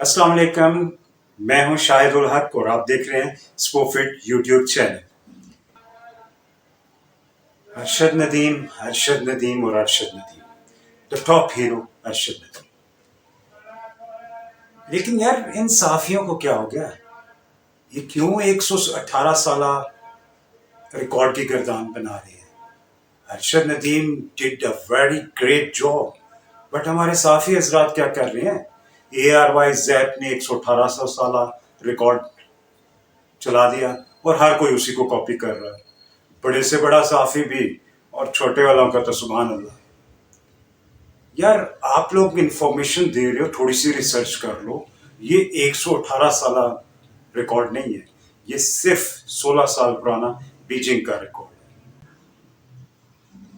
अस्सलाम वालेकुम। मैं हूं शाहिद उल हक और आप देख रहे हैं स्पोफिट यूट्यूब चैनल। अरशद नदीम और Arshad Nadeem, the top hero Arshad Nadeem. लेकिन यार इन साफियों को क्या हो गया? ये क्यों 118 साला रिकॉर्ड की गर्दान बना रहे हैं? Arshad Nadeem did a very great job, but हमारे साफी हजरात क्या कर रहे हैं? ARY जैप ने 118 साला रिकॉर्ड चला दिया और हर कोई उसी को कॉपी कर रहा है। बड़े से बड़ा साफी भी और छोटे वालों का तो सुभान अल्लाह। यार आप लोग इंफॉर्मेशन दे रहे हो, थोड़ी सी रिसर्च कर लो। ये 118 साल रिकॉर्ड नहीं है, ये सिर्फ 16 साल पुराना बीजिंग का रिकॉर्ड है।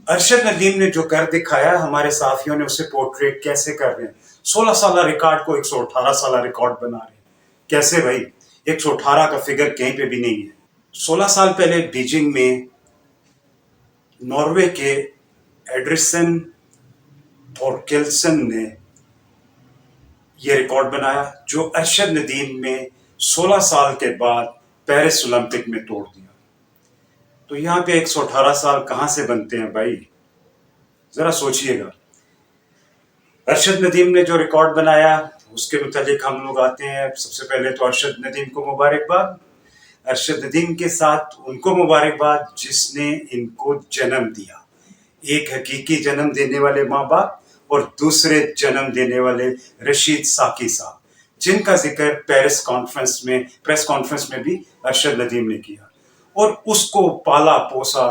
अरशद नदीम ने जो कर दिखाया, हमारे साथियों ने उसे पोर्ट्रेट कैसे कर रहे हैं। 16 साल रिकॉर्ड को 118 साल रिकॉर्ड बना रहे हैं। कैसे भाई? 118 का फिगर कहीं पे भी नहीं है। 16 साल पहले बीजिंग में नॉर्वे के एड्रिसन थोरकेल्सन ने यह रिकॉर्ड बनाया, जो अरशद नदीम में 16 साल के बाद पेरिस ओलंपिक में तोड़ दिया। तो यहाँ पे 118 साल कहाँ से बनते हैं भाई? जरा सोचिएगा। अरशद नदीम ने जो रिकॉर्ड बनाया उसके मुतालिक हम लोग आते हैं। सबसे पहले तो अरशद नदीम को मुबारकबाद। अरशद नदीम के साथ उनको मुबारकबाद जिसने इनको जन्म दिया। एक हकीकी जन्म देने वाले माँ बाप और दूसरे जन्म देने वाले रशीद साकी साहब, जिनका जिक्र प्रेस कॉन्फ्रेंस में भी अरशद नदीम ने किया। और उसको पाला पोसा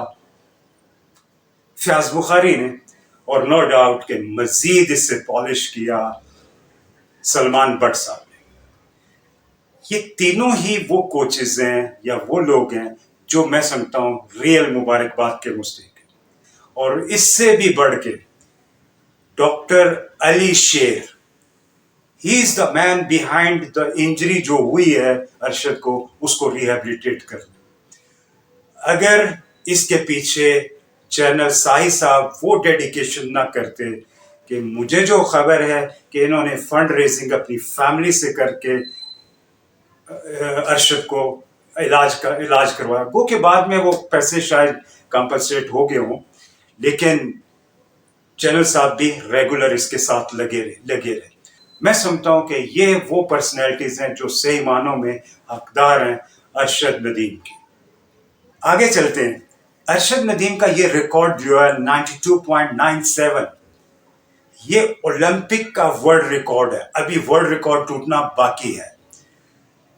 फयाज बुखारी ने, और नो डाउट के मजीद इससे पॉलिश किया सलमान बट साहब ने। ये तीनों ही वो कोचेज हैं या वो लोग हैं जो मैं समझता हूं रियल मुबारकबाद के मुस्तहिक हैं। और इससे भी बढ़ के डॉक्टर अली शेर, he is the man behind the injury जो हुई है अरशद को, उसको रिहेबिलिटेट करना। अगर इसके पीछे जनरल साही साहब वो डेडिकेशन ना करते कि मुझे जो खबर है कि इन्होंने फंड रेजिंग अपनी फैमिली से करके अरशद को इलाज करवाया, वो के बाद में वो पैसे शायद कंपनसेट हो गए हों, लेकिन जनरल साहब भी रेगुलर इसके साथ लगे रहे। मैं समझता हूं कि ये वो पर्सनैलिटीज हैं जो सही मानों में हकदार हैं अरशद नदीम की। आगे चलते हैं। अरशद नदीम का ये रिकॉर्ड जो है 92.97, ये ओलंपिक का वर्ल्ड रिकॉर्ड है। अभी वर्ल्ड रिकॉर्ड टूटना बाकी है।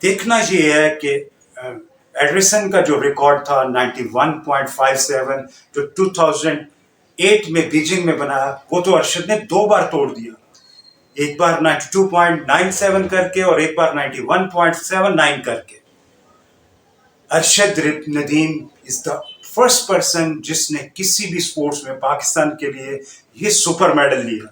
देखना ये है कि एडरिसन का जो रिकॉर्ड था 91.57, जो 2008 में बीजिंग में बनाया, वो तो अरशद ने 2 बार तोड़ दिया। एक बार 92.97 करके और एक बार 91.79 करके। Arshad Nadeem is the first person जिसने किसी भी स्पोर्ट्स में पाकिस्तान के लिए ये सुपर मेडल लिया।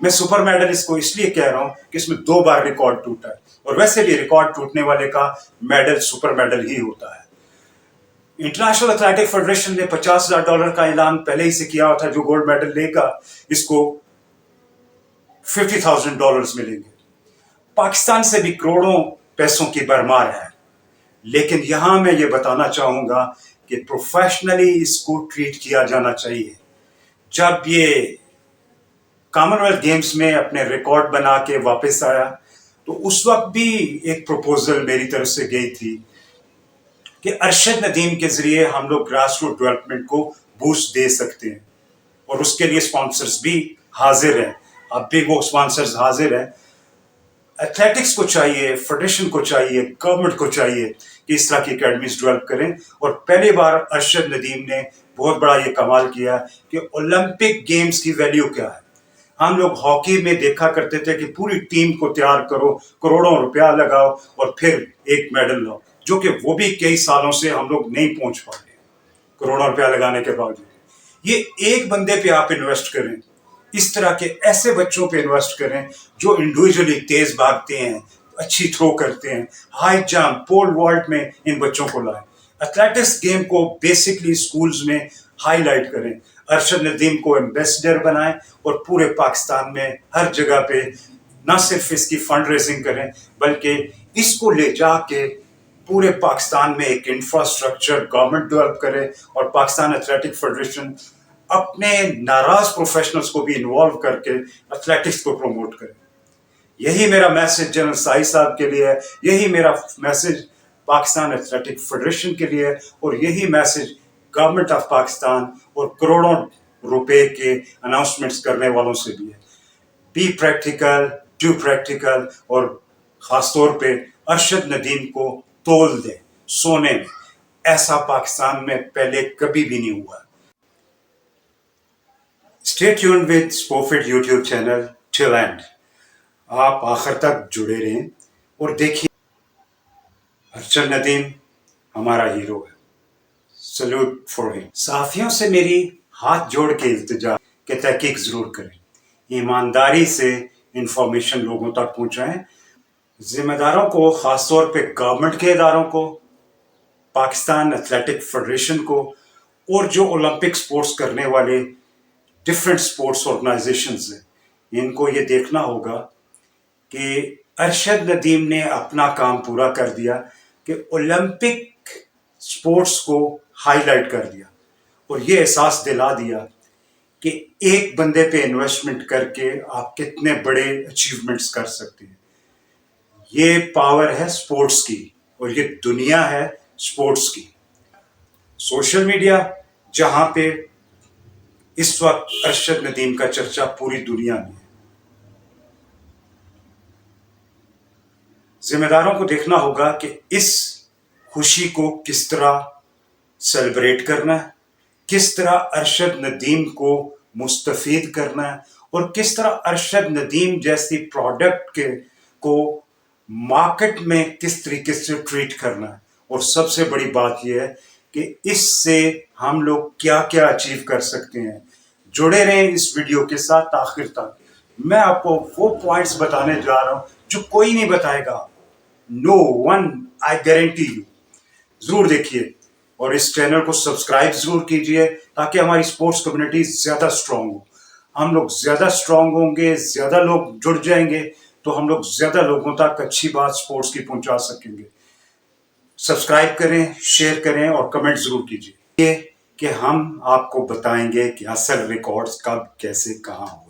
मैं सुपर मेडल इसको इसलिए कह रहा हूं कि इसमें 2 बार रिकॉर्ड टूटा है, और वैसे भी रिकॉर्ड टूटने वाले का मेडल सुपर मेडल ही होता है। इंटरनेशनल एथलेटिक फेडरेशन ने $50,000 का ऐलान पहले ही से किया हुआ था। जो गोल्ड मेडल लेगा इसको $50,000 मिलेंगे। पाकिस्तान से भी करोड़ों पैसों की भरमार है। लेकिन यहां मैं ये बताना चाहूंगा कि प्रोफेशनली इसको ट्रीट किया जाना चाहिए। जब ये कॉमनवेल्थ गेम्स में अपने रिकॉर्ड बना के वापस आया, तो उस वक्त भी एक प्रपोजल मेरी तरफ से गई थी कि अरशद नदीम के जरिए हम लोग ग्रास रूट डेवलपमेंट को बूस्ट दे सकते हैं, और उसके लिए स्पॉन्सर्स भी हाजिर हैं। अब भी वो स्पॉन्सर्स हाजिर हैं। एथलेटिक्स को चाहिए, फेडरेशन को चाहिए, गवर्नमेंट को चाहिए कि इस तरह की एकेडमीज डेवलप करें। और पहली बार अरशद नदीम ने बहुत बड़ा ये कमाल किया कि ओलंपिक गेम्स की वैल्यू क्या है। हम लोग हॉकी में देखा करते थे कि पूरी टीम को तैयार करो, करोड़ों रुपया लगाओ और फिर एक मेडल लो, जो कि वो भी कई सालों से हम लोग नहीं पहुंच पा रहे करोड़ों रुपया लगाने के बावजूद। ये एक बंदे पे आप इन्वेस्ट करें, इस तरह के ऐसे बच्चों पे इन्वेस्ट करें जो इंडिविजुअली तेज भागते हैं, अच्छी थ्रो करते हैं, हाई जंप, पोल वॉल्ट में इन बच्चों को लाएं। एथलेटिक्स गेम को बेसिकली स्कूल्स में हाईलाइट करें। अरशद नदीम को एम्बेसडर बनाएं और पूरे पाकिस्तान में हर जगह पे نہ صرف اس کی فنڈ ریزنگ کریں بلکہ اس کو لے جا کے پورے پاکستان میں ایک انفراسٹرکچر گورنمنٹ ڈیولپ کرے اور پاکستان ایتھلیٹک فیڈریشن اپنے ناراض پروفیشنلز کو بھی انوالو کر کے ایتھلیٹکس کو پروموٹ کرے. یہی میرا میسج جنرل سائی صاحب کے لیے ہے, یہی میرا میسج پاکستان ایتھلیٹک فیڈریشن کے لیے, اور یہی میسج گورنمنٹ آف پاکستان اور کروڑوں روپے کے اناؤنسمنٹس کرنے والوں سے بھی ہے. بی پریکٹیکل, ڈو پریکٹیکل, اور خاص طور پہ ارشد ندیم کو تول دیں سونے میں. ایسا پاکستان میں پہلے کبھی بھی نہیں ہوا. Stay tuned with Spoft YouTube channel till end. آپ آخر تک جڑے رہیں اور دیکھیے. ارشد ندیم ہمارا ہیرو ہے. سلوٹ فار ہم. صحافیوں سے میری ہاتھ جوڑ کے التجا کہ تحقیق ضرور کریں, ایمانداری سے انفارمیشن لوگوں تک پہنچائیں. ذمہ داروں کو, خاص طور پہ گورنمنٹ کے اداروں کو, پاکستان ایتھلیٹک فیڈریشن کو, اور جو اولمپک سپورٹس کرنے والے ڈفرینٹ سپورٹس آرگنائزیشنز ہیں, ان کو یہ دیکھنا ہوگا کہ ارشد ندیم نے اپنا کام پورا کر دیا کہ اولمپک سپورٹس کو ہائی لائٹ کر دیا اور یہ احساس دلا دیا کہ ایک بندے پہ انویسٹمنٹ کر کے آپ کتنے بڑے اچیومنٹس کر سکتے ہیں. یہ پاور ہے سپورٹس کی اور یہ دنیا ہے سپورٹس کی. سوشل میڈیا جہاں پہ اس وقت ارشد ندیم کا چرچا پوری دنیا میں ہے, ذمہ داروں کو دیکھنا ہوگا کہ اس خوشی کو کس طرح سیلیبریٹ کرنا ہے, کس طرح ارشد ندیم کو مستفید کرنا ہے, اور کس طرح ارشد ندیم جیسی پروڈکٹ کو مارکیٹ میں کس طریقے سے ٹریٹ کرنا ہے. اور سب سے بڑی بات یہ ہے کہ اس سے ہم لوگ کیا کیا اچیو کر سکتے ہیں. جڑے رہیں اس ویڈیو کے ساتھ آخر تک. میں آپ کو وہ پوائنٹس بتانے جا رہا ہوں جو کوئی نہیں بتائے گا. نو ون, آئی گارنٹی یو. ضرور دیکھیے اور اس چینل کو سبسکرائب ضرور کیجیے تاکہ ہماری اسپورٹس کمیونٹی زیادہ اسٹرانگ ہو. ہم لوگ زیادہ اسٹرانگ ہوں گے, زیادہ لوگ جڑ جائیں گے تو ہم لوگ زیادہ لوگوں تک اچھی بات اسپورٹس کی پہنچا سکیں گے. سبسکرائب کریں, شیئر کریں اور کمنٹ ضرور کیجیے کہ ہم آپ کو بتائیں گے کہ اصل ریکارڈز کب کیسے کہاں ہو.